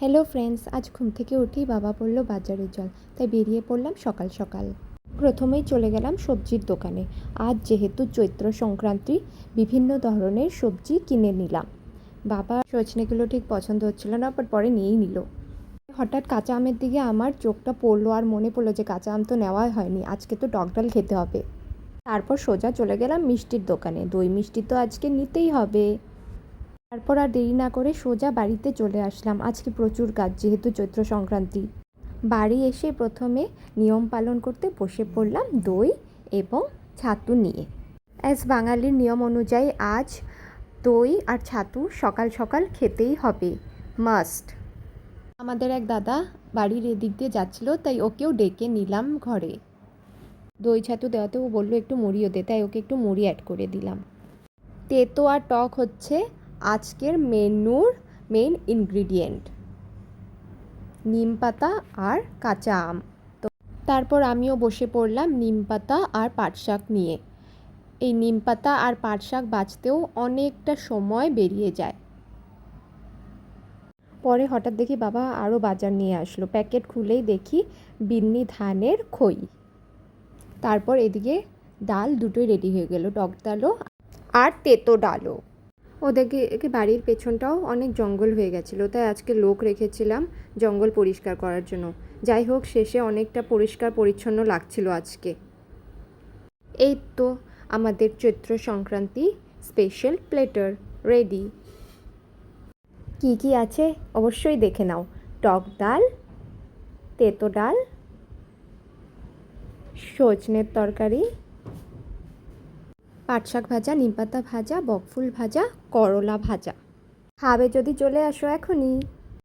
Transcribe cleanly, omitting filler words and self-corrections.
Hello friends, আজ ঘুম থেকে উঠেই বাবা বলল বাজারে চল, তাই বেরিয়ে পড়লাম সকাল সকাল। প্রথমেই চলে গেলাম সবজির দোকানে। আজ যেহেতু চৈত্র সংক্রান্তি, বিভিন্ন ধরনের সবজি কিনে নিলাম। বাবা সজনেগুলো ঠিক পছন্দ হচ্ছিল না, বাট পরে নিয়েই নিল। হঠাৎ কাঁচা আমের দিকে আমার চোখটা পড়লো, আর মনে পড়লো যে কাঁচা আম তো নেওয়াই হয়নি, আজকে তো টক ডাল খেতে হবে। তারপর সোজা চলে গেলাম মিষ্টির দোকানে। দই মিষ্টি তো আজকে নিতেই হবে। তারপর আর দেরি না করে সোজা বাড়িতে চলে আসলাম। আজকে প্রচুর কাজ, যেহেতু চৈত্র সংক্রান্তি। বাড়ি এসে প্রথমে নিয়ম পালন করতে বসে পড়লাম দই এবং ছাতু নিয়ে। অ্যাজ বাঙালির নিয়ম অনুযায়ী আজ দই আর ছাতু সকাল সকাল খেতেই হবে, মাস্ট। আমাদের এক দাদা বাড়ির এদিক দিয়ে যাচ্ছিলো, তাই ওকেও ডেকে নিলাম ঘরে। দই ছাতু দেওয়াতে ও বললো একটু মুড়িও দে, তাই ওকে একটু মুড়ি অ্যাড করে দিলাম। তেতো আর টক হচ্ছে আজকের মেনুর মেইন ইনগ্রিডিয়েন্ট, নিম পাতা আর কাঁচা আম। তো তারপর আমিও বসে পড়লাম নিম পাতা আর পাট শাক নিয়ে। এই নিম পাতা আর পাট শাক বাছতেও অনেকটা সময় বেরিয়ে যায়। পরে হঠাৎ দেখি বাবা আরও বাজার নিয়ে আসলো। প্যাকেট খুলেই দেখি বিন্নি ধানের খই। তারপর এদিকে ডাল দুটোই রেডি হয়ে গেল, টক ডালও আর তেতো ডালও। ওদেরকে বাড়ির পেছনটাও অনেক জঙ্গল হয়ে গেছিলো, তাই আজকে লোক রেখেছিলাম জঙ্গল পরিষ্কার করার জন্য। যাই হোক, শেষে অনেকটা পরিষ্কার পরিচ্ছন্ন লাগছিল আজকে। এই তো আমাদের Chaitra Sankranti special platter ready. কি কি আছে অবশ্যই দেখে নাও। টক ডাল, তেতো ডাল, সজনের তরকারি, পাট শাক ভাজা, নিমপাতা ভাজা, বকফুল ভাজা, করলা ভাজা। খাবে যদি চলে আসো এখনই।